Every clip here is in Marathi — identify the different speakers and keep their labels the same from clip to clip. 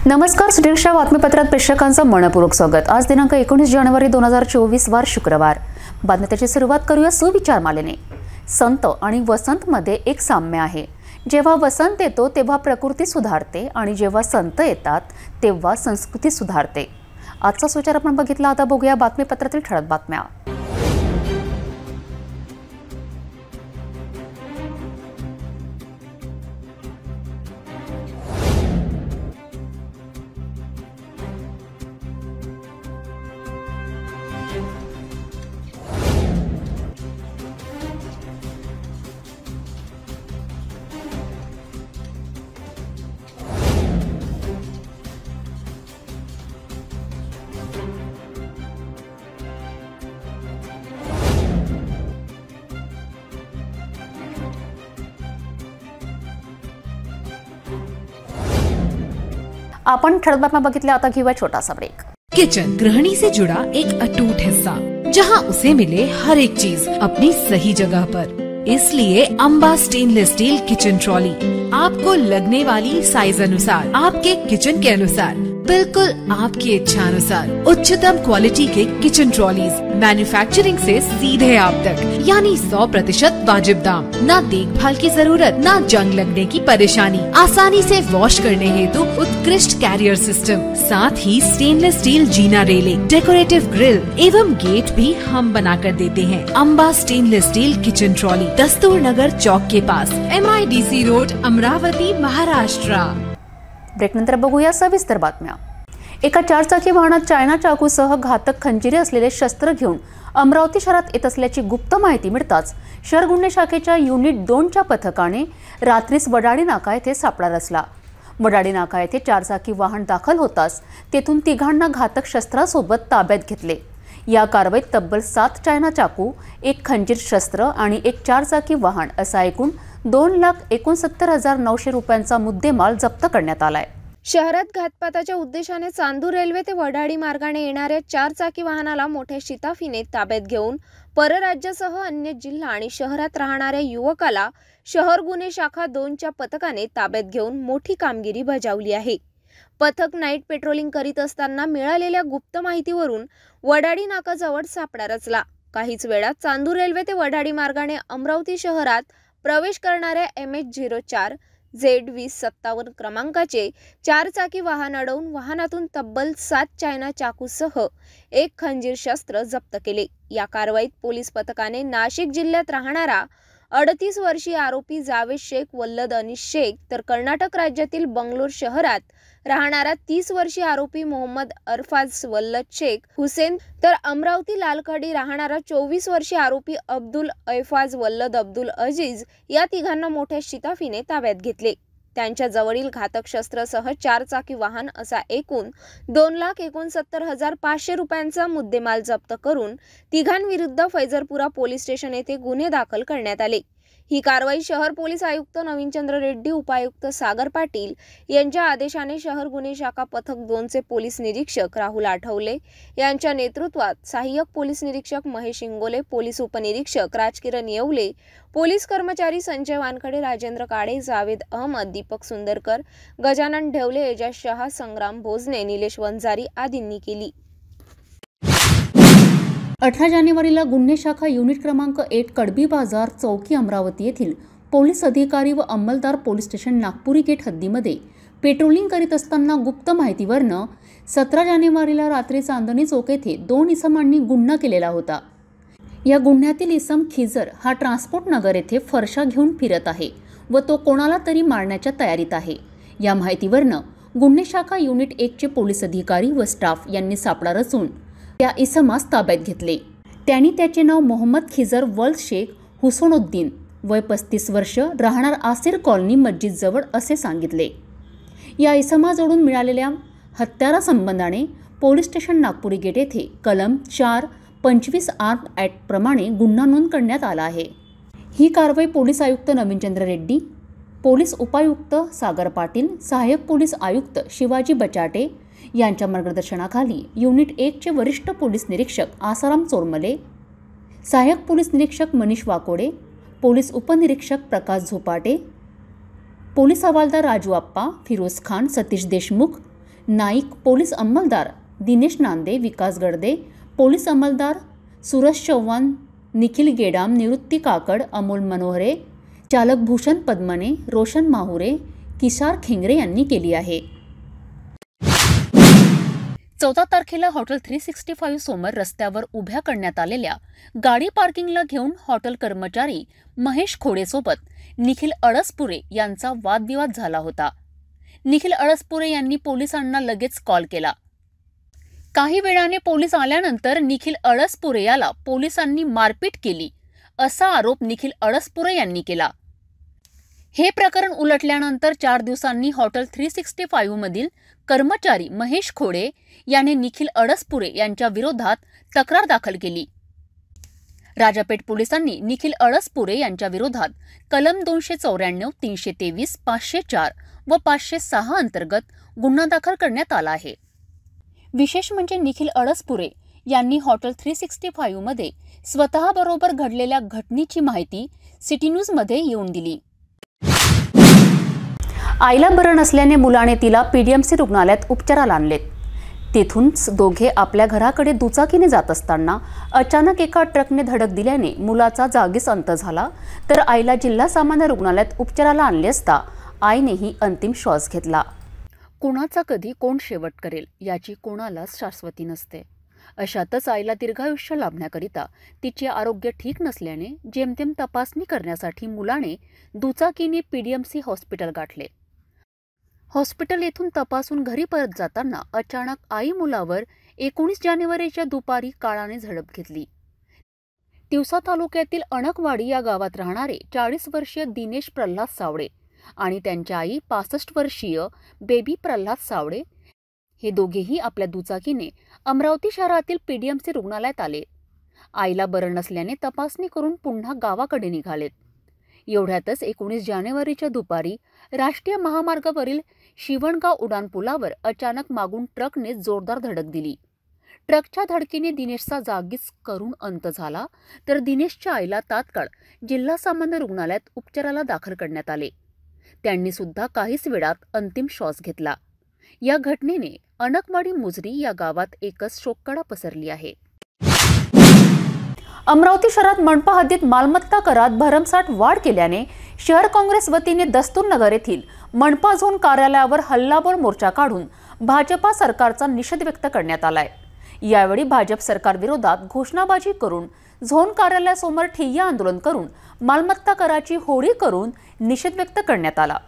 Speaker 1: नमस्कार, सुदीक्षा बातमीपत्रात प्रेक्षकांचं मनपूर्वक स्वागत। आज दिनांक 19 जानेवारी 2024 वार शुक्रवार। बातमीची सुरुवात करूया सुविचार मालेने। संत आणि वसंत मध्ये एक साम्य आहे। जेव्हा वसंत येतो तेव्हा प्रकृती सुधारते आणि जेव्हा संत येतात तेव्हा संस्कृती सुधारते। आजचा सुविचार आपण बघितला। आता बघूया बातमीपत्रातील ठळक बातम्या। आपण ठळक बातम्या बघितल्या। आता घेऊया छोटासा ब्रेक।
Speaker 2: किचन गृहिणी से जुड़ा एक अटूट हिस्सा, जहां उसे मिले हर एक चीज अपनी सही जगह पर। इसलिए Amba stainless steel kitchen trolley आपको लगने वाली साइज अनुसार, आपके किचन के अनुसार, बिल्कुल आपकी इच्छा अनुसार उच्चतम क्वालिटी के किचन ट्रॉलीज मैन्युफैक्चरिंग से सीधे आप तक, यानी 100% वाजिब दाम। ना देखभाल की जरूरत, ना जंग लगने की परेशानी, आसानी से वॉश करने हेतु उत्कृष्ट कैरियर सिस्टम, साथ ही स्टेनलेस स्टील जीना रेलिंग, डेकोरेटिव ग्रिल एवं गेट भी हम बना कर देते हैं। Amba stainless steel kitchen trolley, Dastur Nagar चौक के पास, MIDC रोड, अमरावती, महाराष्ट्र।
Speaker 1: ब्रेकनंतर बघूया सविस्तर बातम्या। एका चारचाकी वाहनात चायना चाकूसह घातक खंजिरे असलेले शस्त्र घेऊन अमरावती शहरात येत असल्याची गुप्त माहिती मिळताच शहर गुन्हे शाखेच्या युनिट 2च्या पथकाने रात्रीस वडाडी नाका येथे सापळा रचला। वडाडी नाका येथे चारचाकी वाहन दाखल होताच तेथून तिघांना घातक शस्त्रासोबत ताब्यात घेतले। या कारवाईत तब्बल 7 चायना चाकू, एक खंजीर शस्त्र आणि एक चारचाकी वाहन असा एकूण 2,69,900 रुपयांचा मुद्देमाल जप्त करण्यात आलाय।
Speaker 3: शहरात घातपाताच्या उद्देशाने चांदूर रेल्वे ते वडाडी मार्गाने येणाऱ्या चारचाकी वाहनाला मोठ्या शिताफीने ताब्यात घेऊन परराज्यासह अन्य जिल्हा आणि शहरात राहणाऱ्या युवकाला शहर गुन्हे शाखा 2च्या पथकाने ताब्यात घेऊन मोठी कामगिरी बजावली आहे। पथक नाईट पेट्रोलिंग करीत असताना मिळालेल्या गुप्त माहितीवरून वडाडी नाकाजवळ सापळा रचला। काहीच वेळात चांदूर रेल्वे ते वडाडी मार्गाने अमरावती शहरात प्रवेश करणाऱ्या MH04 Z2057 क्रमांकाचे चारचाकी वाहन अडवून वाहनातून तब्बल 7 चायना चाकूसह एक खंजीर शस्त्र जप्त केले। या कारवाईत पोलीस पथकाने नाशिक जिल्ह्यात राहणारा 38 वर्षीय आरोपी जावेद शेख वल्लद अनीस शेख, तर कर्नाटक राज्यातील बंगलोर शहरात राहणारा 30 वर्षीय आरोपी मोहम्मद अरफाज वल्लद शेख हुसेन, तर अमरावती लालखाडी राहणारा 24 वर्षीय आरोपी अब्दुल ऐफाज वल्लद अब्दुल अजीज या तिघांना मोठ्या शिताफीने ताब्यात घेतले। त्यांच्या जवळील घातक शस्त्रासह चारचाकी वाहन असा एकूण 2,69,500 रुपयांचा मुद्देमाल जप्त करून तिघांविरुद्ध फैजरपुरा पोलीस स्टेशन येथे गुन्हे दाखल करण्यात आले। ही कारवाई शहर पोलीस आयुक्त नवीनचंद्र रेड्डी, उपायुक्त सागर पाटील यांच्या आदेशाने शहर गुन्हे शाखा पथक 2चे पोलीस निरीक्षक राहुल आठवले यांच्या नेतृत्वात सहाय्यक पोलीस निरीक्षक महेश इंगोले, पोलीस उपनिरीक्षक राजकिरण येवले, पोलीस कर्मचारी संजय वानखडे, राजेंद्र काळे, जावेद अहमद, दीपक सुंदरकर, गजानन ढेवले, एजाज शहा, संग्राम भोजने, निलेश वंजारी आदींनी केली।
Speaker 1: 18 जानेवारीला गुन्हे शाखा युनिट क्रमांक 1 कडबी बाजार चौकी अमरावती येथील पोलीस अधिकारी व अंमलदार पोलीस स्टेशन नागपुरी गेट हद्दीमध्ये पेट्रोलिंग करीत असताना गुप्त माहितीवरनं 17 जानेवारीला रात्री चांदणी चौक येथे 2 इसमांनी गुन्हा केलेला होता। या गुन्ह्यातील इसम खिजर हा ट्रान्सपोर्ट नगर येथे फरशा घेऊन फिरत आहे व तो कोणाला तरी मारण्याच्या तयारीत आहे। या माहितीवरनं गुन्हे शाखा युनिट 1चे पोलीस अधिकारी व स्टाफ यांनी सापळा रचून त्या इसमास ताब्यात घेतले। त्यांनी त्याचे नाव मोहम्मद खिजर वल्द शेख हुसैनुद्दीन, वय 35 वर्ष, राहणार आसिर कॉलनी मस्जिद जवळ असे सांगितले। या इसमाजवळून मिळालेल्या हत्यारा संबंधाने पोलीस स्टेशन नागपुरी गेट येथे कलम 425 आर्म ॲक्ट प्रमाणे गुन्हा नोंद करण्यात आला आहे। ही कारवाई पोलीस आयुक्त नवीनचंद्र रेड्डी, पोलीस उपायुक्त सागर पाटील, सहाय्यक पोलीस आयुक्त शिवाजी बचाटे यांच्या मार्गदर्शनाखाली युनिट 1चे वरिष्ठ पोलीस निरीक्षक आसाराम चोरमले, सहाय्यक पोलीस निरीक्षक मनीष वाकोडे, पोलीस उपनिरीक्षक प्रकाश झोपाटे, पोलीस हवालदार राजू आप्पा, फिरोज खान, सतीश देशमुख, नाईक पोलीस अंमलदार दिनेश नांदे, विकास गडदे पोलीस अंमलदार, सुरज चव्हाण, निखिल गेडाम, निवृत्ती काकड, अमोल मनोहरे, चालक भूषण पद्मने, रोशन माहुरे, किशार खिंगरे यांनी केली आहे। 14 तारखेला हॉटेल 365 समोर रस्त्यावर उभ्या करण्यात आलेल्या गाडी पार्किंगला घेऊन हॉटेल कर्मचारी महेश खोडेसोबत निखिल अळसपुरे यांचा वादविवाद झाला होता। निखिल अळसपुरे यांनी पोलिसांना लगेच कॉल केला। काही वेळाने पोलीस आल्यानंतर निखिल अळसपुरे याला पोलिसांनी मारपीट केली असा आरोप निखिल अळसपुरे यांनी केला। हे प्रकरण उलटल्यानंतर 4 दिवसांनी हॉटेल 365 मधील कर्मचारी महेश खोडे याने निखिल अळसपुरे यांच्या विरोधात तक्रार दाखल केली। राजापेठ पोलिसांनी निखिल अळसपुरे यांच्या विरोधात कलम 294, 323, 504 व 506 अंतर्गत गुन्हा दाखल करण्यात आला आहे। विशेष म्हणजे निखिल अळसपुरे यांनी हॉटेल 365 मध्ये स्वतःबरोबर घडलेल्या घटनेची माहिती सिटी न्यूज मध्ये येऊन दिली। आईला बरं नसल्याने मुलाने तिला पीडीएमसी रुग्णालयात उपचाराला आणलेत। तेथूनच दोघे आपल्या घराकडे दुचाकीने जात असताना अचानक एका ट्रकने धडक दिल्याने मुलाचा जागीच अंत झाला, तर आईला जिल्हा सामान्य रुग्णालयात उपचाराला आणले असता आईनेही अंतिम श्वास घेतला। कोणाचा कधी कोण शेवट करेल याची कोणालाच शाश्वती नसते। अशातच आईला दीर्घायुष्य लाभण्याकरिता तिचे आरोग्य ठीक नसल्याने जेमतेम तपासणी करण्यासाठी मुलाने दुचाकीने पीडीएमसी हॉस्पिटल गाठले। हॉस्पिटल येथून तपासून घरी परत जाताना अचानक आई मुलावर 19 जानेवारीच्या दुपारी काळाने झडप घेतली। तिवसा तालुक्यातील अणकवाडी या गावात राहणारे 40 वर्षीय दिनेश प्रल्हाद सावळे आणि त्यांच्या आई 65 वर्षीय बेबी प्रल्हाद सावळे हे दोघेही आपल्या दुचाकीने अमरावती शहरातील पीडीएमसी रुग्णालयात आले। आईला बरं नसल्याने तपासणी करून पुन्हा गावाकडे निघालेत। एवढ्यातच 19 जानेवारीच्या दुपारी राष्ट्रीय महामार्गावरील शिवणगाव उड्डाणपुलावर अचानक मागून ट्रकने जोरदार धडक दिली। ट्रकच्या धडकीने दिनेशचा जागीच करून अंत झाला, तर दिनेशच्या आईला तात्काळ जिल्हा सामान्य रुग्णालयात उपचाराला दाखल करण्यात आले। त्यांनी सुद्धा काहीच वेळात अंतिम श्वास घेतला। या घटनेने अणकवाडी मुजरी या गावात एकच शोककळा पसरली आहे। अमरावती शहरात मनपा हद्दीत मालमत्ता करात भरमसाठ वाढ केल्याने शहर काँग्रेस वतीने दस्तूरनगर येथील मनपा झोन कार्यालयावर हल्लाबोल मोर्चा काढून भाजपा सरकारचा निषेध व्यक्त करण्यात आलाय। यावेळी भाजप सरकार विरोधात घोषणाबाजी करून झोन कार्यालयासमोर ठिय्या आंदोलन करून मालमत्ता कराची होळी करून निषेध व्यक्त करण्यात आला।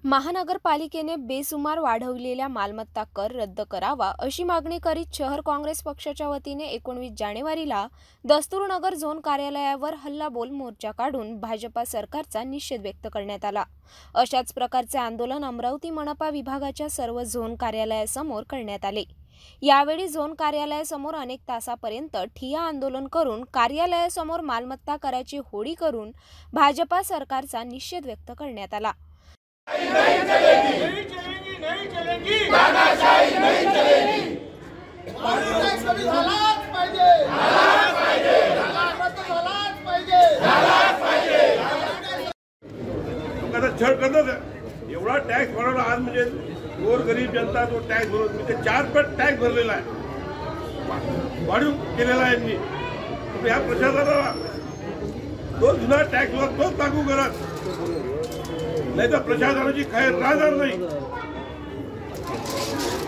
Speaker 3: महानगरपालिकेने बेसुमार वाढवलेल्या मालमत्ता कर रद्द करावा अशी मागणी करीत शहर काँग्रेस पक्षाच्या वतीने 19 जानेवारीला दस्तूरनगर झोन कार्यालयावर हल्लाबोल मोर्चा काढून भाजपा सरकारचा निषेध व्यक्त करण्यात आला। अशाच प्रकारचे आंदोलन अमरावती मनपा विभागाच्या सर्व झोन कार्यालयासमोर करण्यात आले। यावेळी झोन कार्यालयासमोर अनेक तासापर्यंत ठिय्या आंदोलन करून कार्यालयासमोर मालमत्ता कराची होळी करून भाजपा सरकारचा निषेध व्यक्त करण्यात आला।
Speaker 4: नहीं चलेगी, नहीं चलेगी, तानाशाही नहीं चलेगी। टैक्स कमी झालाच पाहिजे, झालाच पाहिजे, झालाच पाहिजे, झालाच पाहिजे। लोकांना छळ करतात, एवढा टॅक्स भरवला आज म्हणजे गोरगरीब जनता तो टॅक्स भरवत म्हणजे 4 पट टॅक्स भरलेला आहे, वाढून केलेला आहे यांनी। ह्या प्रशासनाला तो जुना टॅक्सवर तोच लागू करत, नाही तर प्रशासनाची खैर राहणार नाही।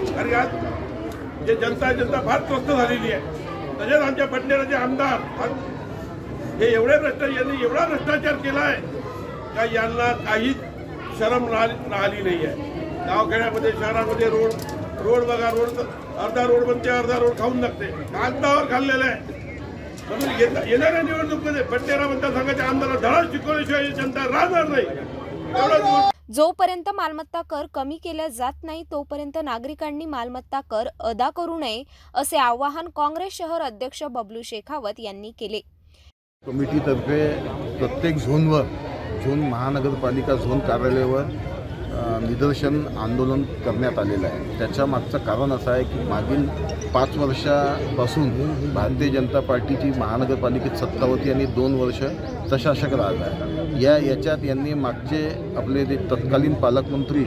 Speaker 4: कारण आज जे जनता फार त्रस्त झालेली आहे। तसेच आमच्या पटनेराचे आमदार हे एवढा भ्रष्टाचार केला आहे का यांना काहीच शरम राहिली नाही आहे। गावखेड्यामध्ये शहरामध्ये रोड बघा, रोड अर्धा रोड बनते, अर्धा रोड खाऊन लागते, कागदावर खाल्लेलं आहे। म्हणून येणाऱ्या निवडणुकीमध्ये पटनेरा मतदारसंघाच्या आमदाराला धडा शिकवल्याशिवाय जनता राहणार नाही।
Speaker 3: जोपर्यंत मालमत्ता कर कमी केला जात नाही तोपर्यंत नागरिकांनी मालमत्ता कर अदा करू नये असे आवाहन काँग्रेस शहर अध्यक्ष बबलू शेखावत यांनी केले।
Speaker 5: कमिटीतर्फे प्रत्येक झोन महानगरपालिका झोन कार्यालयावर निदर्शन आंदोलन करण्यात आलेलं आहे। त्याच्या मागचं कारण असं आहे की मागील 5 वर्षापासून भारतीय जनता पार्टीची महानगरपालिकेत सत्ता होती आणि 2 वर्ष प्रशासक राहिला आहे। याच्यात यांनी मागचे आपले ते तत्कालीन पालकमंत्री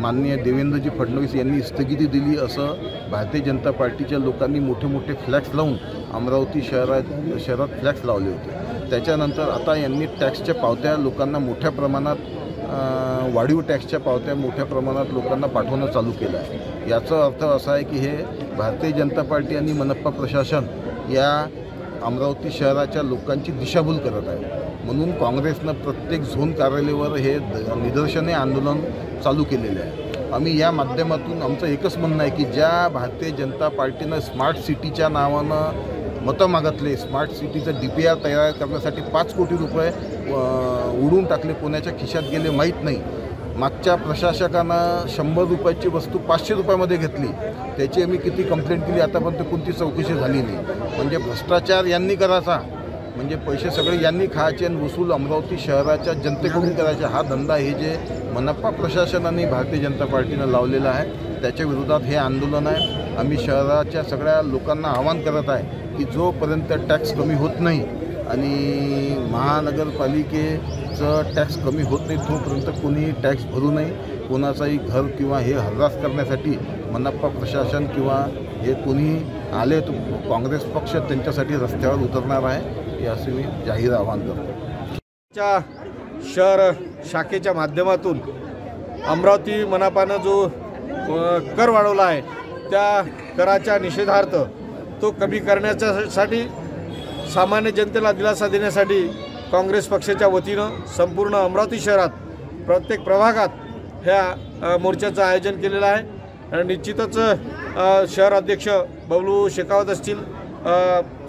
Speaker 5: माननीय देवेंद्रजी फडणवीस यांनी स्थगिती दिली असं भारतीय जनता पार्टीच्या लोकांनी मोठे मोठे फ्लॅक्स लावून अमरावती शहरात फ्लॅक्स लावले होते। त्याच्यानंतर आता यांनी टॅक्सच्या पावत्या लोकांना मोठ्या प्रमाणात वाढीव टॅक्सच्या पावत्या मोठ्या प्रमाणात लोकांना पाठवणं चालू केलं आहे। याचा अर्थ असा आहे की हे भारतीय जनता पार्टी आणि मनपा प्रशासन या अमरावती शहराच्या लोकांची दिशाभूल करत आहे। म्हणून काँग्रेसनं प्रत्येक झोन कार्यालयावर हे निदर्शने आंदोलन चालू केलेले आहे। आम्ही या माध्यमातून आमचं एकच म्हणणं आहे की ज्या भारतीय जनता पार्टीनं स्मार्ट सिटीच्या नावानं मतं मागितले, स्मार्ट सिटीचं DPR तयार करण्यासाठी 5 कोटी रुपये उडवून टाकले, कोणाच्या खिशात गेले माहीत नाही। मागच्या प्रशासकानं 100 रुपयाची वस्तू 500 रुपयामध्ये घेतली, त्याची आम्ही किती कंप्लेंट केली, आतापर्यंत कोणती चौकशी झाली नाही। म्हणजे भ्रष्टाचार यांनी करायचा, म्हणजे पैसे सगळे यांनी खायचे आणि वसूल अमरावती शहराच्या जनतेकडून करायचे। हा धंदा हे जे मनपा प्रशासनाने भारतीय जनता पार्टीनं लावलेला आहे त्याच्या विरोधात हे आंदोलन आहे। आम्ही शहराच्या सगळ्या लोकांना आवाहन करत आहे की जोपर्यंत टॅक्स कमी होत नाही आणि महानगरपालिकेचं टॅक्स कमी होत नाही तोपर्यंत कोणी टॅक्स भरू नये। कोणाचाही घर किंवा हे हरास करण्यासाठी मनपा प्रशासन किंवा हे कोणी आले तर काँग्रेस पक्ष त्यांच्यासाठी रस्त्यावर उतरणार आहे, असे मी जाहीर आवाहन करतो।
Speaker 6: शहर शाखेच्या माध्यमातून अमरावती मनपानं जो कर वाढवला आहे त्या कराच्या निषेधार्थ तो कमी करण्यासाठी सामान्य जनतेला दिलासा देण्यासाठी काँग्रेस पक्षाच्या वतीनं संपूर्ण अमरावती शहरात प्रत्येक प्रभागात ह्या मोर्चाचं आयोजन केलेलं आहे। आणि निश्चितच शहर अध्यक्ष बबलू शेखावत असतील,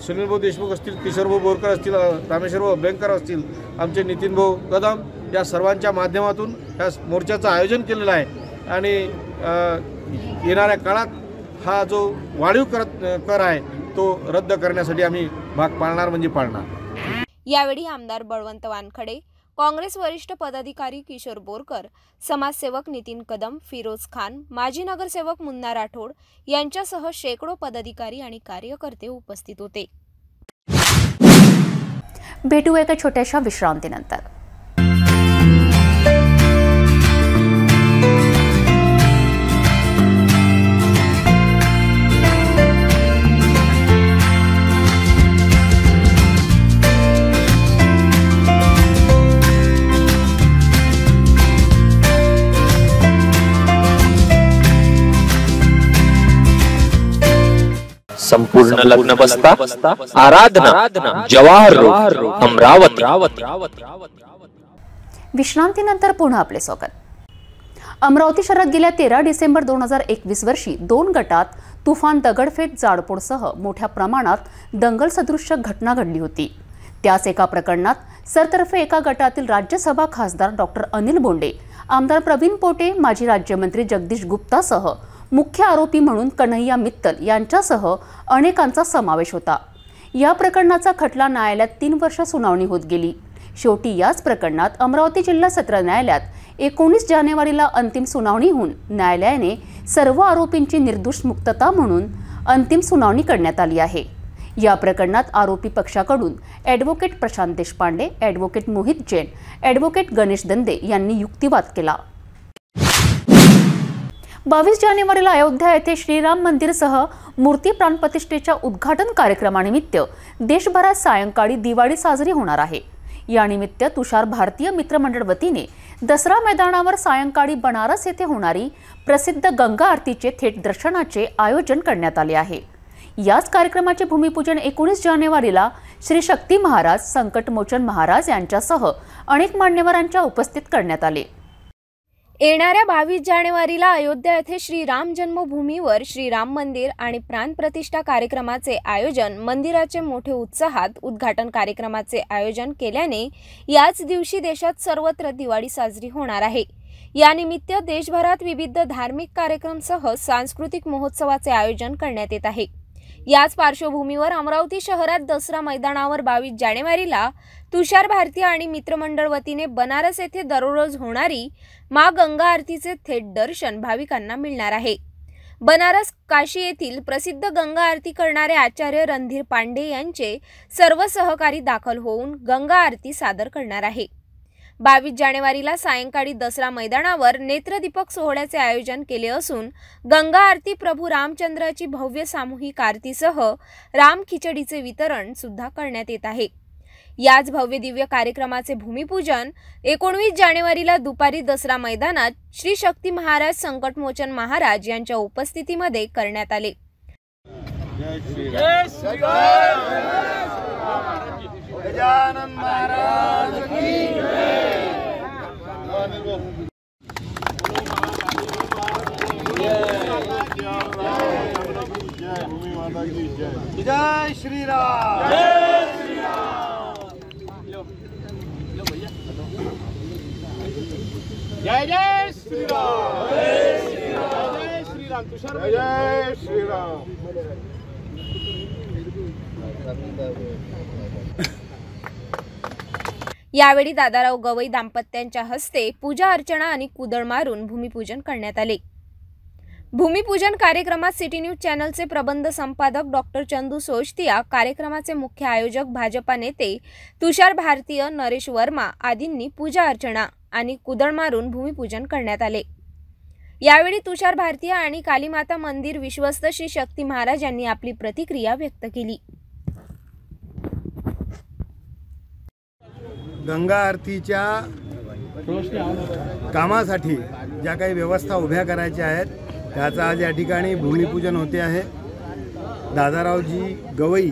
Speaker 6: सुनीलभाऊ देशमुख असतील, किशोरभाऊ बोरकर असतील, रामेश्वरभाऊ अभ्यंकर असतील, आमचे नितीनभाऊ कदम या सर्वांच्या माध्यमातून ह्या मोर्चाचं आयोजन केलेलं आहे। आणि येणाऱ्या काळात हा जो वाढीव कर आहे तो रद्द करण्यासाठी आम्ही भाग पाळणार म्हणजे पाळणार।
Speaker 3: यावेळी आमदार बळवंत वानखडे, काँग्रेस वरिष्ठ पदाधिकारी किशोर बोरकर, समाजसेवक नितीन कदम, फिरोज खान, माजी नगरसेवक मुन्ना राठोड यांच्यासह शेकडो पदाधिकारी आणि कार्यकर्ते उपस्थित होते।
Speaker 1: भेटू एका छोट्याशा विश्रांतीनंतर।
Speaker 7: संपूर्ण लग्न बसता आराधना जवाहर रोड अमरावती।
Speaker 1: विश्रांतीनंतर पुन्हा आपले स्वागत। अमरावती शहरात गेल्या 13 डिसेंबर 2021 वर्षी 2 गटात तुफान, दगडफेक, जाळपोळसह मोठ्या प्रमाणात दंगल सदृश्य घटना घडली होती। त्याच एका प्रकरणात सरतर्फे एका गटातील राज्यसभा खासदार डॉक्टर अनिल बोंडे, आमदार प्रवीण पोटे, माजी राज्यमंत्री जगदीश गुप्तासह मुख्य आरोपी म्हणून कन्हैया मित्तल यांच्यासह अनेकांचा समावेश होता। या प्रकरणाचा खटला न्यायालयात 3 वर्ष सुनावणी होत गेली। शेवटी याच प्रकरणात अमरावती जिल्हा सत्र न्यायालयात 19 जानेवारीला अंतिम सुनावणी होऊन न्यायालयाने सर्व आरोपींची निर्दोष मुक्तता म्हणून अंतिम सुनावणी करण्यात आली आहे। या प्रकरणात आरोपी पक्षाकडून advocate Prashant Deshpande, advocate Mohit Jain, advocate Ganesh Dande यांनी युक्तिवाद केला। 22 जानेवारीला अयोध्या येथे श्रीराम मंदिरसह मूर्ती प्राणप्रतिष्ठेच्या उद्घाटन कार्यक्रमानिमित्त देशभरात सायंकाळी दिवाळी साजरी होणार आहे। यानिमित्त तुषार भारतीय मित्रमंडळ वतीने दसरा मैदानावर सायंकाळी बनारस येथे होणारी प्रसिद्ध गंगा आरतीचे थेट दर्शनाचे आयोजन करण्यात आले आहे। याच कार्यक्रमाचे भूमिपूजन 19 जानेवारीला श्री शक्ती महाराज, संकटमोचन महाराज यांच्यासह अनेक मान्यवरांच्या उपस्थित करण्यात आले।
Speaker 3: येणाऱ्या 22 जानेवारीला अयोध्या येथे श्रीराम जन्मभूमीवर श्रीराम मंदिर आणि प्राणप्रतिष्ठा कार्यक्रमाचे आयोजन, मंदिराचे मोठे उत्साहात उद्घाटन कार्यक्रमाचे आयोजन केल्याने याच दिवशी देशात सर्वत्र दिवाळी साजरी होणार आहे। यानिमित्त देशभरात विविध धार्मिक कार्यक्रमसह सांस्कृतिक महोत्सवाचे आयोजन करण्यात येत आहे। याच पार्श्वभूमीवर अमरावती शहरात दसरा मैदानावर 22 जानेवारीला तुषार भारती आणि मित्रमंडळ वतीने बनारस येथे दररोज होणारी मां गंगा आरतीचे थेट दर्शन भाविकांना मिळणार आहे। बनारस, काशी येथील प्रसिद्ध गंगा आरती करणारे आचार्य रणधीर पांडे यांचे सर्व सहकारी दाखल होऊन गंगा आरती सादर करणार आहे। 22 जानेवारीला सायंकाळी दसरा मैदानावर नेत्रदीपक सोहळ्याचे आयोजन केले असून गंगा आरती, प्रभू रामचंद्राची भव्य सामूहिक आरतीसह राम खिचडीचे वितरण सुद्धा करण्यात येत आहे। याच भव्य दिव्य कार्यक्रमाचे भूमिपूजन 19 जानेवारीला दुपारी दसरा मैदानात श्री शक्ती महाराज संकटमोचन महाराज यांच्या उपस्थितीमध्ये करण्यात आले।
Speaker 4: गजानन महाराज की जय श्री राम। जय जय श्री राम। जय श्री राम। तुषार जय श्री राम।
Speaker 3: यावेळी दादाराव गवई दाम्पत्यांच्या हस्ते पूजा अर्चना आणि कुदळ मारून भूमिपूजन करण्यात आले। भूमिपूजन कार्यक्रमात सिटी न्यूज चॅनलचे प्रबंध संपादक डॉक्टर चंदू सोशतिया, कार्यक्रमाचे मुख्य आयोजक भाजपा नेते तुषार भारतीय, नरेश वर्मा आदींनी पूजा अर्चना आणि कुदळ मारून भूमिपूजन करण्यात आले। यावेळी तुषार भारतीय आणि कालीमाता मंदिर विश्वस्त श्री शक्ती महाराज यांनी आपली प्रतिक्रिया व्यक्त केली।
Speaker 8: गंगा आरतीच्या कामासाठी ज्या काही व्यवस्था उभ्या करायच्या आहेत त्याचं आज या ठिकाणी भूमिपूजन होते आहे। दादारावजी गवई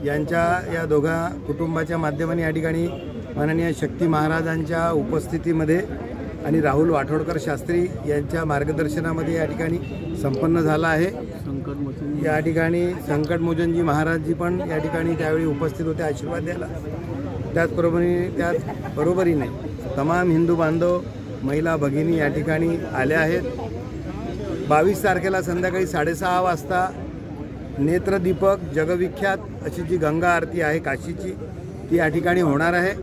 Speaker 8: यांच्या या दोघा कुटुंबाच्या माध्यमाने या ठिकाणी माननीय शक्ती महाराजांच्या उपस्थितीमध्ये आणि राहुल वाठोडकर शास्त्री यांच्या मार्गदर्शनामध्ये या ठिकाणी संपन्न झाला आहे। या ठिकाणी संकटमोचनजी महाराजजी पण या ठिकाणी त्यावेळी उपस्थित होते आशीर्वाद द्यायला। त्याचबरोबरीने तमाम हिंदू बांधव, महिला भगिनी या ठिकाणी आल्या आहेत। 22 तारखेला संध्याकाळी 6:30 वाजता नेत्रदीपक जगविख्यात अशी जी गंगा आरती आहे काशीची, ती या ठिकाणी होणार आहे।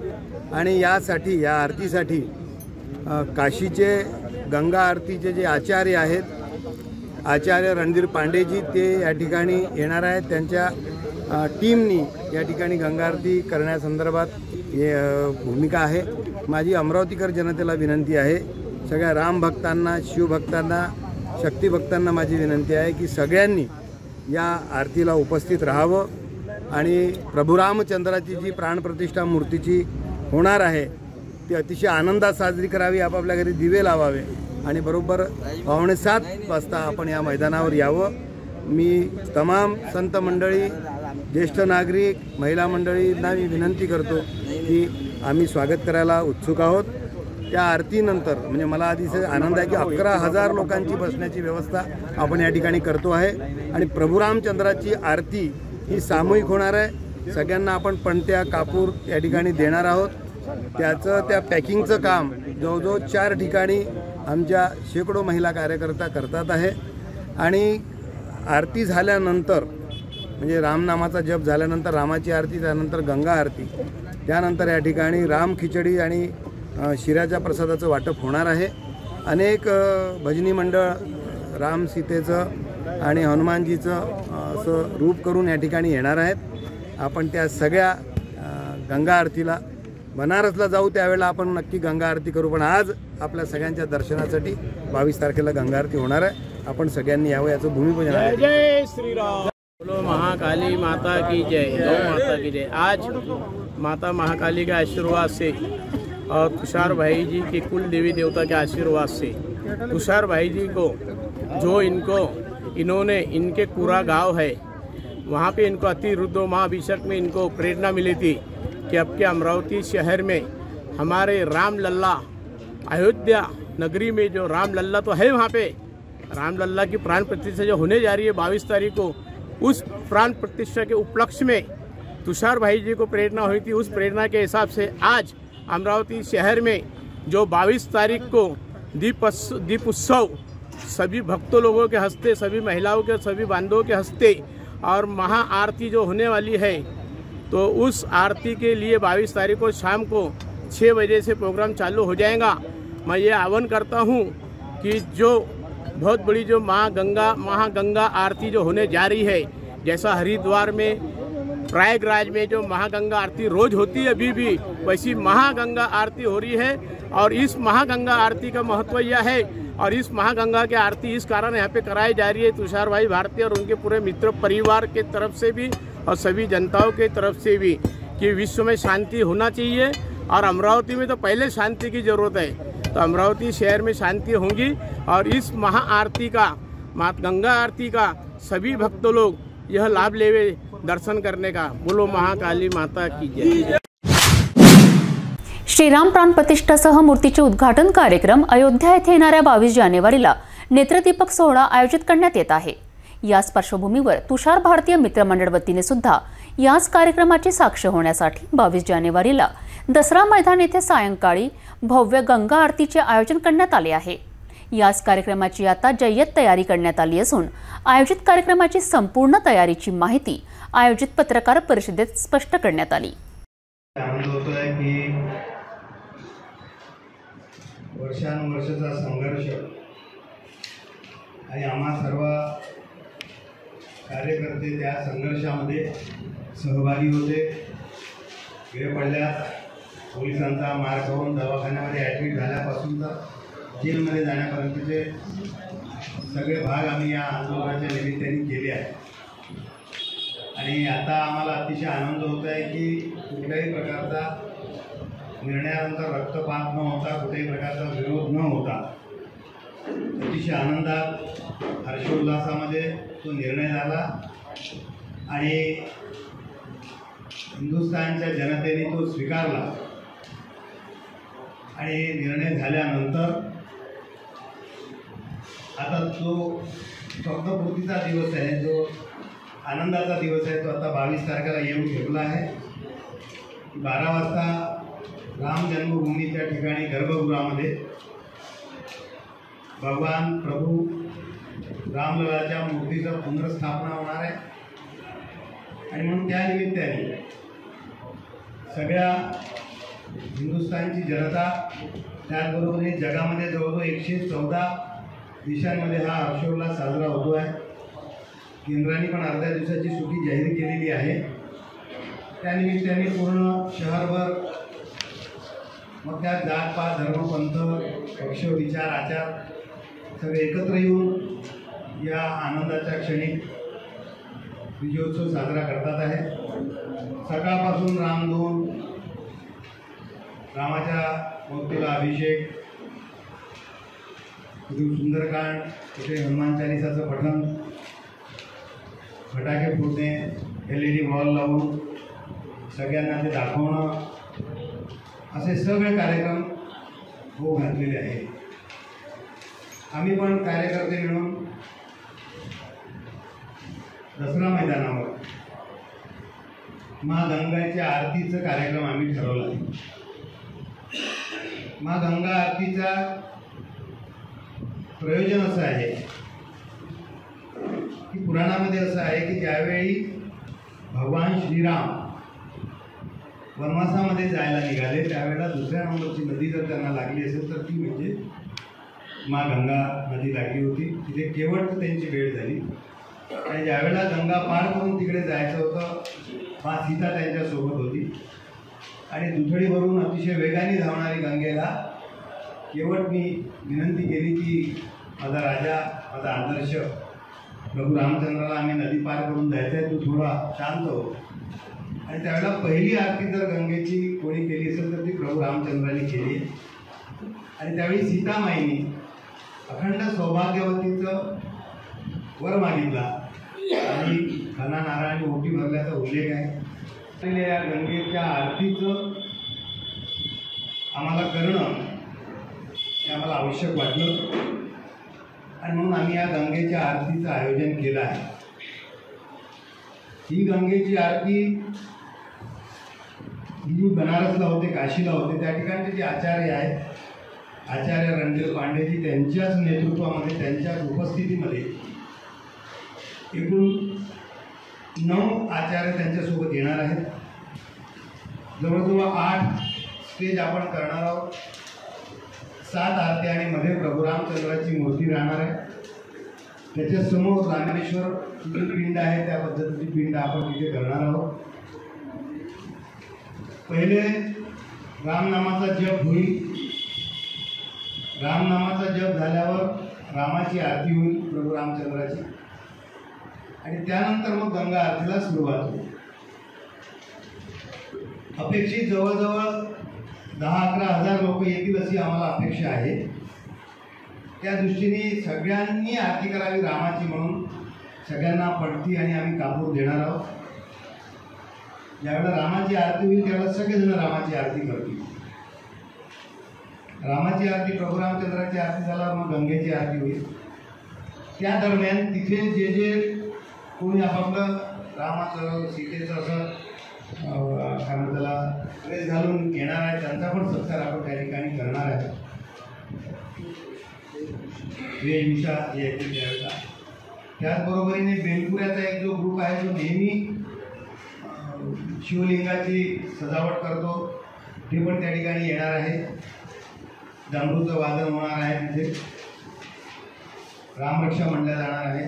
Speaker 8: आणि यासाठी, या आरतीसाठी काशीचे गंगा आरतीचे जे आचार्य आहेत, आचार्य रणधीर पांडेजी, ते या ठिकाणी येणार आहेत। त्यांच्या टीमनी या ठिकाणी गंगा आरती करण्यासंदर्भात भूमिका आहे। माझी अमरावतीकर जनतेला विनंती आहे, सगळ्या राम भक्तांना, शिवभक्तांना, शक्ती भक्तांना माझी विनंती आहे की सगळ्यांनी या आरतीला उपस्थित राहावं आणि प्रभू रामचंद्राची जी प्राणप्रतिष्ठा मूर्तीची होणार आहे ती अतिशय आनंदात साजरी करावी। आपापल्या घरी दिवे लावावे आणि बरोबर 6:45 वाजता आपण या मैदानावर यावं। मी तमाम संत मंडळी, ज्येष्ठ नागरिक, महिला मंडळींना मी विनंती करतो की आम्ही स्वागत करायला उत्सुक आहोत। त्या आरतीनंतर म्हणजे मला अतिशय आनंद आहे की 11,000 लोकांची बसण्याची व्यवस्था आपण या ठिकाणी करतो आहे आणि प्रभू रामचंद्राची आरती ही सामूहिक होणार आहे। सगळ्यांना आपण पणत्या, कापूर या ठिकाणी देणार आहोत। त्या पॅकिंगचं काम जवळजवळ 4 ठिकाणी आमच्या शेकडो महिला कार्यकर्ता करतात आहे। आणि आरती झाल्यानंतर म्हणजे रामनामाचा जप झाल्यानंतर रामाची आरती, त्यानंतर गंगा आरती, त्यानंतर या ठिकाणी राम खिचडी आणि शिऱ्याच्या प्रसादाचं वाटप होणार आहे। अनेक भजनी मंडळ राम सीतेचं आणि हनुमानजीचं असं रूप करून या ठिकाणी येणार आहेत। आपण त्या सगळ्या गंगा आरतीला बनारसला जाऊ, त्यावेळेला आपण नक्की गंगा आरती करू। पण आज आपल्या सगळ्यांच्या दर्शनासाठी 22 तारखेला गंगा आरती होणार आहे। आपण सगळ्यांनी यावं, याचं भूमिपूजन आहे।
Speaker 9: जय श्री राम। बोलो महाकाली माता की जय, गौ माता की जय। आज माता महाकाली के आशीर्वाद से और तुषार भाई जी की कुल देवी देवता के आशीर्वाद से तुषार भाई जी को जो इन्होंने इनके पूरा गांव है वहाँ पे इनको अति रुद्र महाभिषेक में इनको प्रेरणा मिली थी कि अब के अमरावती शहर में हमारे राम लल्ला अयोध्या नगरी में जो राम लल्ला तो है, वहाँ पे राम लल्ला की प्राण प्रतिष्ठा जो होने जा रही है 22 तारीख को, उस प्राण प्रतिष्ठा के उपलक्ष्य में तुषार भाई जी को प्रेरणा हुई थी। उस प्रेरणा के हिसाब से आज अमरावती शहर में जो 22 तारीख को दीप उत्सव सभी भक्तों लोगों के हस्ते, सभी महिलाओं के, सभी बांधवों के हस्ते और महाआरती जो होने वाली है, तो उस आरती के लिए 22 तारीख को शाम को 6 बजे से प्रोग्राम चालू हो जाएगा। मैं ये आह्वान करता हूँ कि जो बहुत बड़ी जो महागंगा आरती जो होने जा रही है, जैसा हरिद्वार में प्रयागराज में जो महागंगा आरती रोज होती है अभी भी, वैसी महागंगा आरती हो रही है। और इस महागंगा आरती का महत्व यह है, और इस महागंगा की आरती इस कारण यहाँ पे कराई जा रही है तुषार भाई भारती और उनके पूरे मित्र परिवार के तरफ से भी और सभी जनताओं के तरफ से भी, कि विश्व में शांति होना चाहिए। और अमरावती में तो पहले शांति की ज़रूरत है, तो अमरावती शहर में शांति होगी। और इस महा आरती का, माता गंगा आरती का सभी भक्त लोग यह लाभ लेवे दर्शन करने का। बोलो महाकाली माता की जय।
Speaker 1: श्रीराम प्राण प्रतिष्ठासह मूर्तीचे उद्घाटन कार्यक्रम अयोध्या येथे येणाऱ्या 22 जानेवारीला नेत्रदीपक सोहळा आयोजित करण्यात येत आहे। याच पार्श्वभूमीवर तुषार भारतीय मित्रमंडळ वतीने सुद्धा याच कार्यक्रमाची साक्ष होण्यासाठी 22 जानेवारीला दसरा मैदान येथे सायंकाळी भव्य गंगा आरतीचे आयोजन करण्यात आले आहे। याच कार्यक्रमाची आता जय्यत तयारी करण्यात आली असून आयोजित कार्यक्रमाची संपूर्ण तयारीची माहिती आयोजित पत्रकार परिषदेत स्पष्ट करण्यात आली।
Speaker 8: वर्षानुवर्षाचा संघर्ष आणि आम्हा सर्व कार्यकर्ते त्या संघर्षामध्ये सहभागी होते। वेळ पडल्यास पोलिसांचा मार खाऊन दवाखान्यामध्ये ॲडमिट झाल्यापासून तर जेलमध्ये जाण्यापर्यंतचे सगळे भाग आम्ही या आंदोलनाच्या निमित्ताने केले आहेत। आणि आता आम्हाला अतिशय आनंद होत आहे की कुठल्याही प्रकारचा निर्णयानंतर रक्तपात न होता, कुठल्याही प्रकारचा विरोध न होता, अतिशय आनंदात हर्षोल्लासामध्ये तो निर्णय झाला आणि हिंदुस्थानच्या जनतेने तो स्वीकारला। आणि निर्णय झाल्यानंतर आता जो फक्तपूर्तीचा दिवस आहे, जो आनंदाचा दिवस आहे, तो आता 22 तारखेला येऊन ठेवला आहे। 12 वाजता राम जन्मभूमीच्या ठिकाणी गर्भगृहामध्ये भगवान प्रभू रामललाच्या मूर्तीचं पुनर्स्थापना होणार आहे। आणि म्हणून त्या निमित्ताने सगळ्या हिंदुस्थानची जनता, त्याचबरोबर जगामध्ये जवळजवळ 114 देशांमध्ये हा हर्षोल्लास साजरा होतो आहे। केंद्राने पण अर्ध्या दिवसाची सुट्टी जाहीर केलेली आहे। त्यानिमित्ताने पूर्ण शहरभर, मग त्यात जातपात, धर्मपंथ, पक्ष, विचार, आचार सगळे एकत्र येऊन या आनंदाच्या क्षणी विजयोत्सव साजरा करतात आहे। सकाळपासून रामधून, रामाच्या मूर्तीला अभिषेक, कुठे सुंदरकांड, कुठे हनुमान चालिसाचं पठण, फटाके फोडणे, LED वॉल लावून सगळ्यांना ते दाखवणं, असे सगळे कार्यक्रम होऊ घातलेले आहेत। आम्ही पण कार्यकर्ते मिळून दसरा मैदानावर माँ गंगाच्या आरतीचा कार्यक्रम आम्ही ठरवला आहे। माँ गंगा आरतीचा प्रयोजन असं आहे की पुराणामध्ये असं आहे की ज्यावेळी भगवान श्रीराम वनवासामध्ये जायला निघाले त्यावेळेला दुसऱ्या नंबरची नदी जर त्यांना लागली असेल तर ती म्हणजे माँ गंगा नदी लागली होती। तिथे केवळ त्यांची भेट झाली आणि ज्यावेळेला गंगा पार करून तिकडे जायचं होतं, माँ सीता त्यांच्यासोबत होती आणि दुथडीवरून अतिशय वेगाने धावणारी गंगेला केवटनी विनंती केली की माझा राजा, माझा आदर्श प्रभू रामचंद्राला आम्ही नदी पार करून जायचं आहे, तू थोडा शांत हो। आणि त्यावेळेला पहिली आरती जर गंगेची कोणी केली असेल तर ती प्रभू रामचंद्राने केली। आणि त्यावेळी सीतामाईनी अखंड सौभाग्यवतीचं वर मागितला आणि खना नारळाने ओटी भरल्याचा उल्लेख आहे। या गंगेच्या आरतीचं आम्हाला करणं हे आम्हाला आवश्यक वाटलं आणि म्हणून आम्ही या गंगेच्या आरतीचं आयोजन केलं आहे। ही गंगेची आरती ही बनारसला होते, काशीला होते, त्या ठिकाणचे जे आचार्य आहेत, आचार्य रणधीर पांडेजी, त्यांच्याच नेतृत्वामध्ये, त्यांच्याच उपस्थितीमध्ये एकूण 9 आचार्य त्यांच्यासोबत येणार आहेत। जवळजवळ 8 स्टेज आपण करणार आहोत। 7 आरती आणि मध्ये प्रभू रामचंद्राची मूर्ती राहणार आहे। त्याच्यासमोर रामेश्वर जी पिंड आहे त्या पद्धतीची पिंड आपण तिथे करणार आहोत. पहिले रामनामाचा जप होईल. रामनामाचा जप झाल्यावर रामाची आरती होईल, प्रभू रामचंद्राची, आणि त्यानंतर मग गंगा आरतीला सुरुवात होईल. अपेक्षित जवळजवळ 10-11 हजार लोक येतील अशी आम्हाला अपेक्षा आहे. त्या दृष्टीने सगळ्यांनी आरती करावी रामाची म्हणून सगळ्यांना पडती आणि आम्ही कापूर देणार आहोत. ज्यावेळेला रामाची आरती होईल त्यावेळेला सगळेजण रामाची आरती करतील. रामाची आरती, प्रभू रामचंद्राची आरती झाल्यावर मग गंगेची आरती होईल. त्या दरम्यान तिथे जे जे कोणी आपापलं रामाचं सीतेचं असं काय म्हणतात त्याला ड्रेस घालून येणार आहे त्यांचा पण सत्कार आपण त्या ठिकाणी करणार आहे. वेशभूषा यायची त्यावेळेला. त्याचबरोबरीने बेलपुऱ्याचा एक जो ग्रुप आहे जो नेहमी शिवलिंगाची सजावट करतो ते पण त्या ठिकाणी येणार आहे. डमरूचं वादन होणार आहे, तिथे रामरक्षा म्हणल्या जाणार आहे.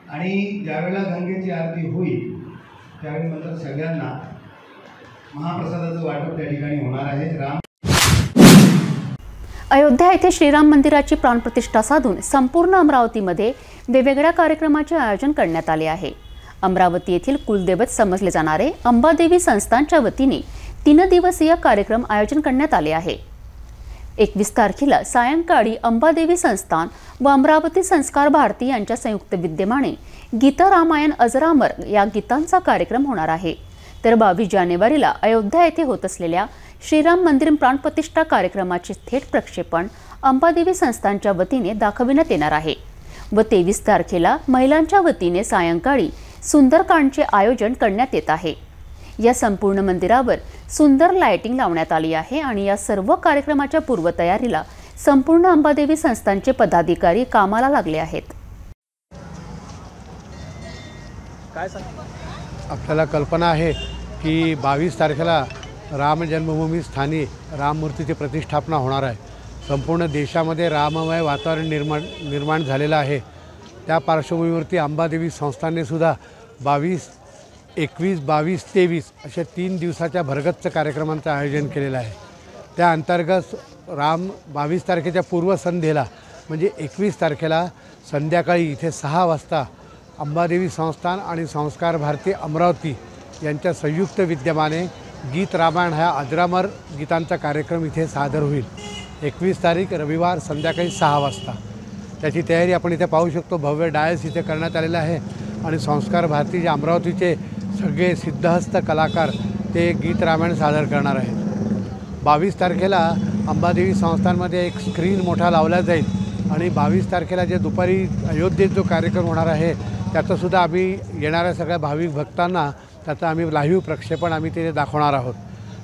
Speaker 8: आणि ज्यावेळेला गंगेची आरती होईल त्यावेळी नंतर सगळ्यांना महाप्रसादाचं वाटप त्या ठिकाणी होणार आहे.
Speaker 1: अयोध्या येथे श्रीराम मंदिराची प्राणप्रतिष्ठा साधून संपूर्ण अमरावतीमध्ये वेगवेगळ्या कार्यक्रमाचे आयोजन करण्यात आले आहे. अमरावती येथील कुलदैवत समजले जाणारे अंबादेवी संस्थानच्या वतीने 3 दिवसीय कार्यक्रम आयोजन करण्यात आले आहे. 21 तारखेला सायंकाळी अंबादेवी संस्थान व अमरावती संस्कार भारती यांच्या संयुक्त विद्यमाने गीता रामायण अजरामर या गीतांचा कार्यक्रम होणार आहे. तर 22 जानेवारीला अयोध्या येथे होत असलेल्या श्रीराम मंदिर प्राणप्रतिष्ठा कार्यक्रमाचे थेट प्रक्षेपण अंबादेवी संस्थानच्या वतीने दाखविण्यात येणार आहे. व 23 तारखेला महिलांच्या वतीने सायंकाळी सुंदरकांडचे आयोजन करण्यात येत आहे. या संपूर्ण मंदिरावर सुंदर लाइटिंग लावण्यात आली आहे आणि या सर्व कार्यक्रमाच्या पूर्वतयारीला संपूर्ण अंबादेवी संस्थानचे पदाधिकारी कामाला लागले आहेत.
Speaker 10: आपल्याला कल्पना आहे की 22 तारखेला राम जन्मभूमी स्थानी राममूर्तीची प्रतिष्ठापना होणार आहे. संपूर्ण देशामध्ये राममय वातावरण निर्माण झालेलं आहे. त्या पार्श्वभूमीवरती अंबादेवी संस्थानने सुद्धा 22, 21, 22, 23 अशा 3 दिवसाच्या भरगच्च कार्यक्रमांचं आयोजन केलेलं आहे. त्या अंतर्गत 22 तारखेच्या पूर्वसंध्येला म्हणजे 21 तारखेला संध्याकाळी इथे 6 वाजता अंबादेवी संस्थान आणि संस्कार भारती अमरावती यांच्या संयुक्त विद्यमाने गीत रामायण हा अजरामर गीतांचा कार्यक्रम इथे सादर होईल. 21 तारीख रविवार संध्याकाळी 6 वाजता. त्याची तयारी आपण इथे पाहू शकतो. भव्य डायस इथे करण्यात आलेला आहे आणि संस्कार भारतीचे अमरावतीचे सगळे सिद्धहस्त कलाकार ते गीत रामायण सादर करणार आहेत. 22 तारखेला अंबादेवी संस्थानमध्ये एक स्क्रीन मोठा लावला जाईल आणि 22 तारखेला जे दुपारी अयोध्येत जो कार्यक्रम होणार आहे त्याचंसुद्धा आम्ही येणाऱ्या सगळ्या भाविक भक्तांना त्याचं आम्ही लाईव्ह प्रक्षेपण आम्ही ते दाखवणार आहोत.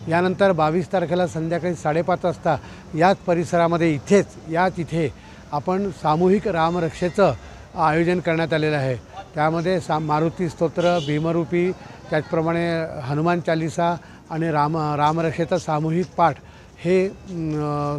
Speaker 10: यानंतर 22 तारखेला संध्याकाळी 5:30 वाजता याच परिसरामध्ये इथे आपण सामूहिक रामरक्षेचं आयोजन करण्यात आलेलं आहे. त्यामध्ये मारुती स्तोत्र, भीमरूपी, त्याचप्रमाणे हनुमान चालिसा आणि रामरक्षेचा सामूहिक पाठ हे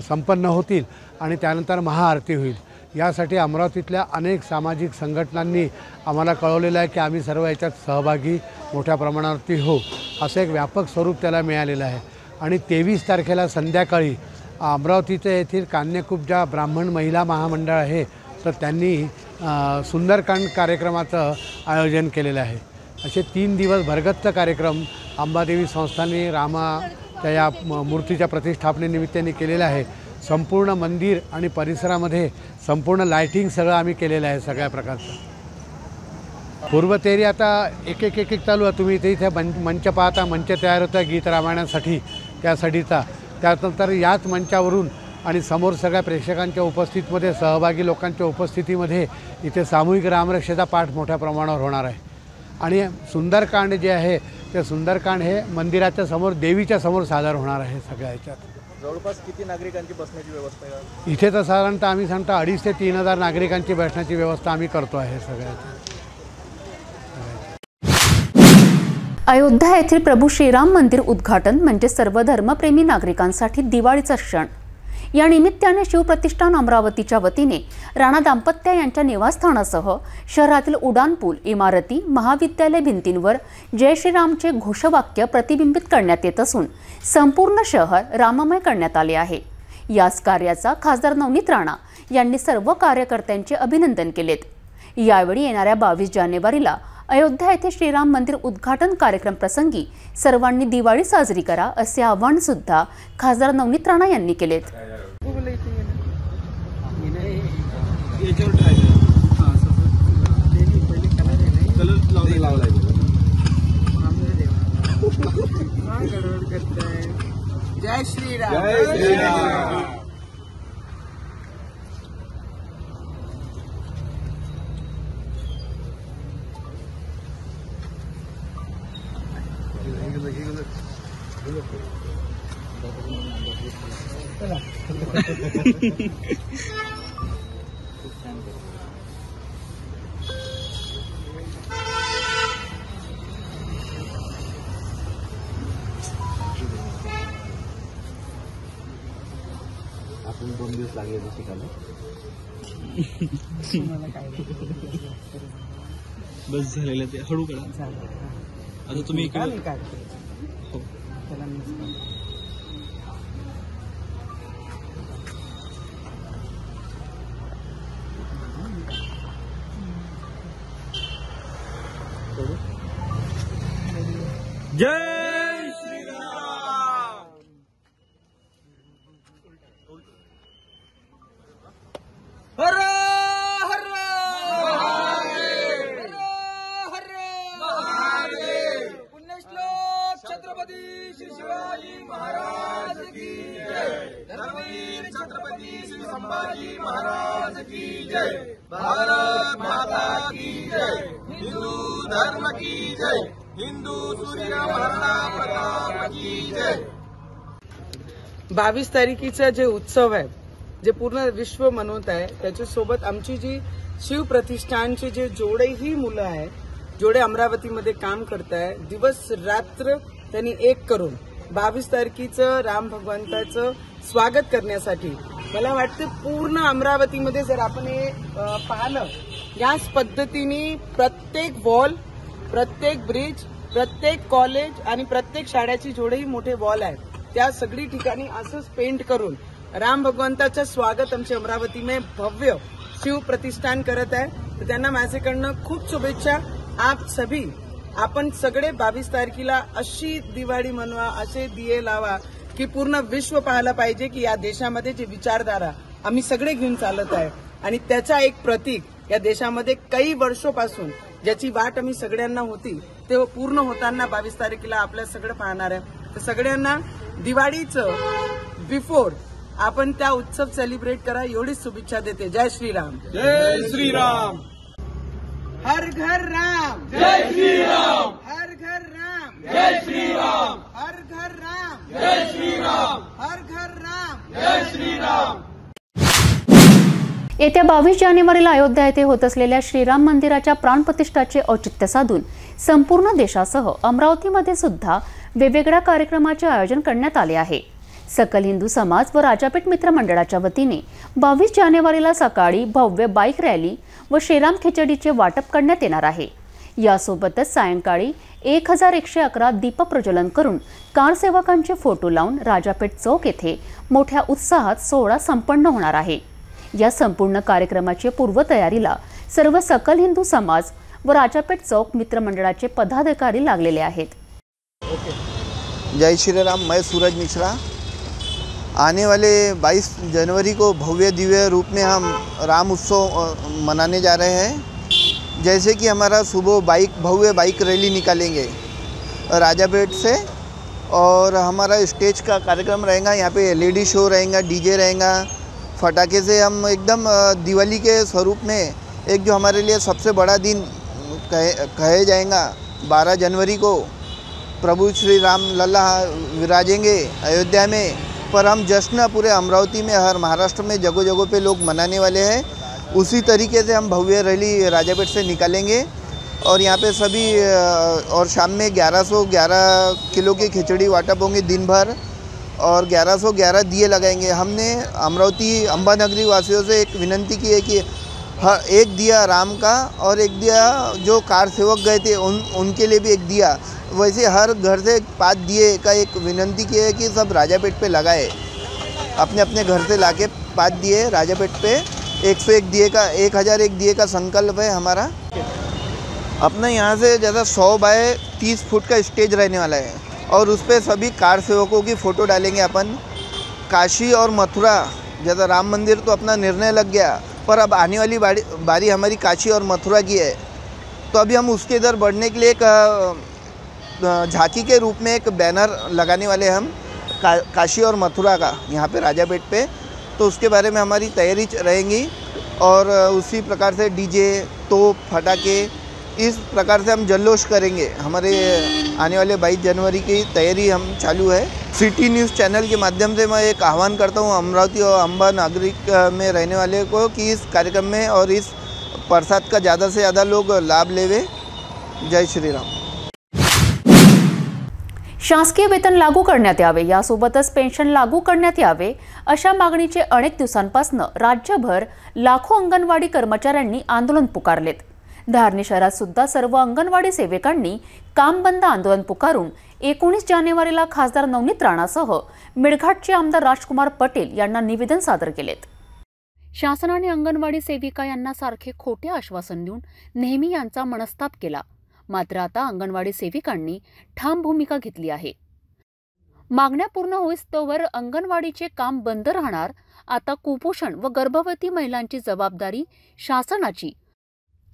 Speaker 10: संपन्न होतील आणि त्यानंतर महाआरती होईल. यासाठी अमरावतीतल्या अनेक सामाजिक संघटनांनी आम्हाला कळवलेलं आहे की आम्ही सर्व याच्यात सहभागी मोठ्या प्रमाणावरती हो, असं एक व्यापक स्वरूप त्याला मिळालेलं आहे. आणि 23 तारखेला संध्याकाळी अमरावतीच्या येथील कान्यकूप ज्या ब्राह्मण महिला महामंडळ आहे तर त्यांनी सुंदरकांड कार्यक्रमाचं आयोजन केलेलं आहे. असे 3 दिवस भरगच्च कार्यक्रम अंबादेवी संस्थांनी रामाच्या या मूर्तीच्या प्रतिष्ठापनेनिमित्ताने केलेलं आहे. संपूर्ण मंदिर आणि परिसरामध्ये संपूर्ण लाइटिंग सगळं आम्ही केलेलं आहे सगळ्या प्रकारचं. पूर्वतयारी आता एक चालू आहे. तुम्ही इथे मंच पाहता, मंच तयार होता गीत रामायणासाठी त्यासाठीचा. त्यानंतर याच मंचावरून आणि समोर सगळ्या प्रेक्षकांच्या उपस्थितीमध्ये, सहभागी लोकांच्या उपस्थितीमध्ये इथे सामूहिक रामरक्षेचा पाठ मोठ्या प्रमाणावर होणार आहे. आणि सुंदरकांड जे आहे ते सुंदरकांड हे मंदिराच्या समोर, देवीच्या समोर सादर होणार आहे. सगळ्या ह्याच्यात
Speaker 11: जवळपास किती नागरिकांची बसण्याची व्यवस्था आहे
Speaker 10: इथे? तर साधारणतः आम्ही सांगतो 2,500 ते 3,000 नागरिकांची बसण्याची व्यवस्था आम्ही करतो आहे सगळ्याची.
Speaker 1: अयोध्या येथील प्रभू श्रीराम मंदिर उद्घाटन म्हणजे सर्व धर्मप्रेमी नागरिकांसाठी दिवाळीचा क्षण. या निमित्ताने शिवप्रतिष्ठान अमरावतीच्या वतीने राणा दाम्पत्य यांच्या निवासस्थानासह शहरातील उड्डाण पूल, इमारती, महाविद्यालय भिंतींवर जय श्रीरामचे घोषवाक्य प्रतिबिंबित करण्यात येत असून संपूर्ण शहर राममय करण्यात आले आहे। याच कार्याचा खासदार नवनीत राणा यांनी सर्व कार्यकर्त्यांचे अभिनंदन केलेत। यावेळी येणाऱ्या 22 जानेवारीला अयोध्या येथे श्रीराम मंदिर उद्घाटन कार्यक्रम प्रसंगी सर्वांनी दिवाळी साजरी करा असे आवाहन सुद्धा खासदार नवनीत राणा यांनी केलेत।
Speaker 4: जय श्रीराम, जय श्रीराम।
Speaker 11: आपण 2 दिवस लागले शिकायला। बस झालेलं ते हळू करा। आता तुम्ही जय श्रीराम। हर हर महादेव, हर हर महादेव। पुण्यश्लोक छत्रपती श्री शिवाजी महाराज की जय। धर्मवीर छत्रपती श्री संभाजी महाराज की जय। भारत माता की जय। हिंदू धर्म की जय। हिंदू सूर्य महाराणा प्रताप की जय।
Speaker 12: 22 तारखेचा जे उत्सव आहे, जे पूर्ण विश्व मनवत आहे, त्याच्यासोबत आमची जी शिव प्रतिष्ठानचे जे जोडेही मुलं आहे, जोडे अमरावतीमध्ये काम करत आहे, दिवस रात्र त्यांनी एक करून 22 तारखेचं राम भगवंताचं स्वागत करण्यासाठी मला वाटतं पूर्ण अमरावतीमध्ये जर आपण हे पाहिलं, याच पद्धतीने प्रत्येक वॉल, प्रत्येक ब्रिज, प्रत्येक कॉलेज आणि प्रत्येक शाळेची जेवढेही मोठे वॉल आहेत, त्या सगळी ठिकाणी असंच पेंट करून राम भगवंताचं स्वागत आमच्या अमरावतीमध्ये भव्य शिव प्रतिष्ठान करत आहे। तर त्यांना माझ्याकडनं खूप शुभेच्छा। आप सभी, आपण सगळे 22 तारखेला अशी दिवाळी मनवा, असे दिये लावा की पूर्ण विश्व पाहायला पाहिजे की या देशामध्ये जी विचारधारा आम्ही सगळे घेऊन चालत आहे आणि त्याचा एक प्रतीक या देशामध्ये काही वर्षोपासून ज्याची वाट आम्ही सगळ्यांना होती ते पूर्ण होताना 22 तारखेला आपल्या सगळं पाहणार आहे। तर सगळ्यांना दिवाळीचं बिफोर आपण त्या उत्सव सेलिब्रेट करा एवढीच शुभेच्छा देते। जय श्रीराम,
Speaker 11: जय श्रीराम।
Speaker 12: हर घर राम,
Speaker 4: जय श्रीराम।
Speaker 12: हर घर राम,
Speaker 4: जय श्रीराम।
Speaker 12: हर घर राम,
Speaker 4: जय श्रीराम।
Speaker 12: हर घर राम,
Speaker 4: जय श्रीराम।
Speaker 1: येत्या 22 जानेवारीला अयोध्या येथे होत असलेल्या श्रीराम मंदिराच्या प्राणप्रतिष्ठाचे औचित्य साधून संपूर्ण देशासह अमरावतीमध्ये सुद्धा वेगवेगळ्या कार्यक्रमाचे आयोजन करण्यात आले आहे। सकल हिंदू समाज व राजापेठ मित्र मंडळाच्या वतीने 22 जानेवारीला सकाळी भव्य बाईक रॅली व श्रीराम खिचडीचे वाटप करण्यात येणार आहे। यासोबतच सायंकाळी 1111 दीप प्रज्वलन करून कारसेवकांचे फोटो लावून राजापेठ चौक येथे मोठ्या उत्साहात सोहळा संपन्न होणार आहे। या संपूर्ण कार्यक्रमाची पूर्वतयारीला सर्व सकल हिंदू समाज व राजापेठ चौक मित्रमंडळाचे पदाधिकारी लागलेले आहेत।
Speaker 13: जय श्री राम। मैं सूरज मिश्रा। आने वाले 22 जनवरी को भव्य दिव्य रूप में हम राम उत्सव मनाने जा रहे हैं। जैसे कि हमारा सुबह भव्य बाइक रैली निकालेंगे राजापेठ से, और हमारा स्टेज का कार्यक्रम रहेगा। यहाँ पे LED शो रहेगा, DJ रहेगा, फटाके से हम एकदम दिवाली के स्वरूप में एक जो हमारे लिए सबसे बड़ा दिन कहे जाएगा 12 जनवरी को प्रभु श्री राम लल्ला विराजेंगे अयोध्या में। पर हम जश्न पूरे अमरावती में, हर महाराष्ट्र में जगह जगह पे लोग मनाने वाले हैं। उसी तरीके से हम भव्य रैली राजापेठ से निकालेंगे और यहाँ पे सभी, और शाम में 1111 किलो की खिचड़ी वाटप होंगे दिन भर। और 1111 दिए लगाएंगे। हमने अमरावती अंबानगरी वासियों से एक विनती की है कि हर एक दिया राम का और एक दिया जो कार सेवक गए थे उनके लिए भी एक दिया, वैसे हर घर से 5 दिए का एक विनती की है कि सब राजापेट पे लगाए। अपने अपने घर से लाके 5 दिए राजापेट पे 101 दिए का 1001 दिए का संकल्प है हमारा। अपना यहाँ से ज़्यादा 100 बाय 30 फुट का स्टेज रहने वाला है और उस पर सभी कार सेवकों की फ़ोटो डालेंगे अपन। काशी और मथुरा, ज़्यादा राम मंदिर तो अपना निर्णय लग गया, पर अब आने वाली बारी हमारी काशी और मथुरा की है। तो अभी हम उसके इधर बढ़ने के लिए एक झांकी के रूप में एक बैनर लगाने वाले हम काशी और मथुरा का यहाँ पे राजापेट पे। तो उसके बारे में हमारी तैयारी रहेंगी और उसी प्रकार से डीजे, तोप, फटाके, इस प्रकार से हम जल्लोष करेंगे। हमारे आने वाले 22 जनवरी की तैयारी हम चालू है। सिटी न्यूज़ चैनल के माध्यम से मैं एक आह्वान करता हूँ अमरावती और अंबा नागरिक में रहने वाले को कि इस कार्यक्रम में और इस प्रसाद का ज़्यादा से ज़्यादा लोग लाभ लेवे। जय श्री राम।
Speaker 1: शासकीय वेतन लागू करण्यात यावे, यासोबतच पेन्शन लागू करण्यात यावे अशा मागणीचे अनेक दिवसांपासून राज्यभर लाखो अंगणवाडी कर्मचाऱ्यांनी आंदोलन पुकारलेत। धारणी शहरात सुद्धा सर्व अंगणवाडी सेविकांनी काम बंद आंदोलन पुकारून 19 जानेवारीला खासदार नवनीत राणासह मेळघाटचे आमदार राजकुमार पटेल यांना निवेदन सादर केलेत। शासनाने अंगणवाडी सेविका यांना सारखे खोटे आश्वासन देऊन नेहमी यांचा मनस्ताप केला, मात्र आता अंगणवाडी सेविकांनी ठाम भूमिका घेतली आहे। मागण्या पूर्ण होईस्तोवर अंगणवाडीचे काम बंद राहणार। आता कुपोषण व गर्भवती महिलांची जबाबदारी शासनाची,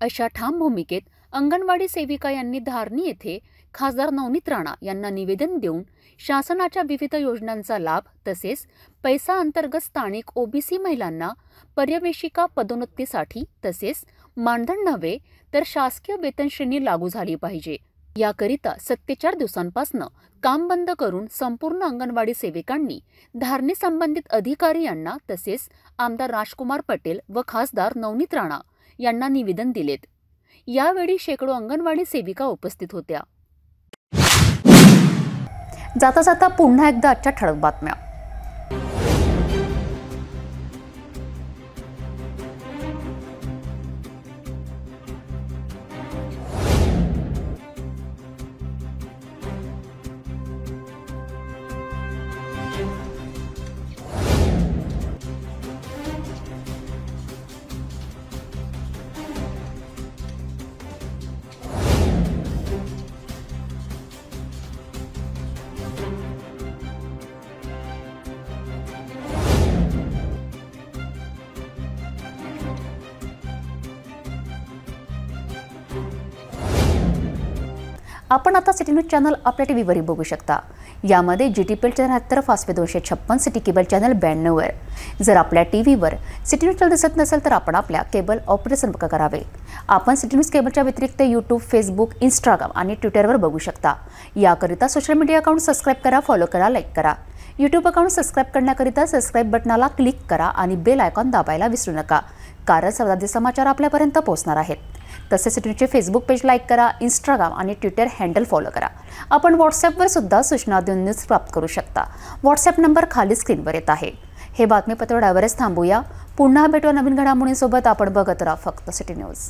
Speaker 1: अशा ठाम भूमिकेत अंगणवाडी सेविका यांनी धारणी येथे खासदार नवनीत राणा यांना निवेदन देऊन शासनाच्या विविध योजनांचा लाभ तसेच पैसा अंतर्गत स्थानिक ओबीसी महिलांना पर्यवेक्षिका पदोन्नतीसाठी तसेच मानधन नव्हे तर शासकीय वेतन श्रेणी लागू झाली पाहिजे, याकरिता 77 दिवसांपासून काम बंद करून संपूर्ण अंगणवाडी सेविकांनी धारणी संबंधित अधिकारी यांना तसेच आमदार राजकुमार पटेल व खासदार नवनीत राणा यांना निवेदन दिलेत। यावेळी शेकडो अंगणवाडी सेविका उपस्थित होत्या। जाता जाता पुन्हा एकदा आजच्या ठळक बातम्या। आपण आता सिटी न्यूज चॅनल आपल्या टीव्हीवर बघू शकता। यामध्ये GTPL channel 73, Fastway 256, city cable channel 92 वर। जर आपल्या टीव्हीवर सिटी न्यूज चॅनल दिसत नसेल तर आपण आपल्या केबल ऑपरेटर संपर्क करावे। आपण सिटी न्यूज केबलच्या व्यतिरिक्त यूट्यूब, फेसबुक, इंस्टाग्राम आणि ट्विटरवर बघू शकता। याकरिता सोशल मीडिया अकाउंट सबस्क्राइब करा, फॉलो करा, लाईक करा। यूट्यूब अकाउंट सबस्क्राइब करण्याकरिता सबस्क्राइब बटनाला क्लिक करा आणि बेल आयकॉन दाबायला विसरू नका, कारण सर्वाधिक समाचार आपल्यापर्यंत पोहोचणार आहेत। तसेच सिटी न्यूजचे फेसबुक पेज लाईक करा, इंस्टाग्राम आणि ट्विटर हँडल फॉलो करा। आपण व्हॉट्सॲपवर सुद्धा सूचना देऊन न्यूज प्राप्त करू शकता। व्हॉट्सॲप नंबर खाली स्क्रीनवर येत आहे। हे बातमीपत्र डायवरच थांबूया। पुन्हा भेटूया नवीन घडामोडींसोबत। आपण बघत राहा फक्त सिटी न्यूज।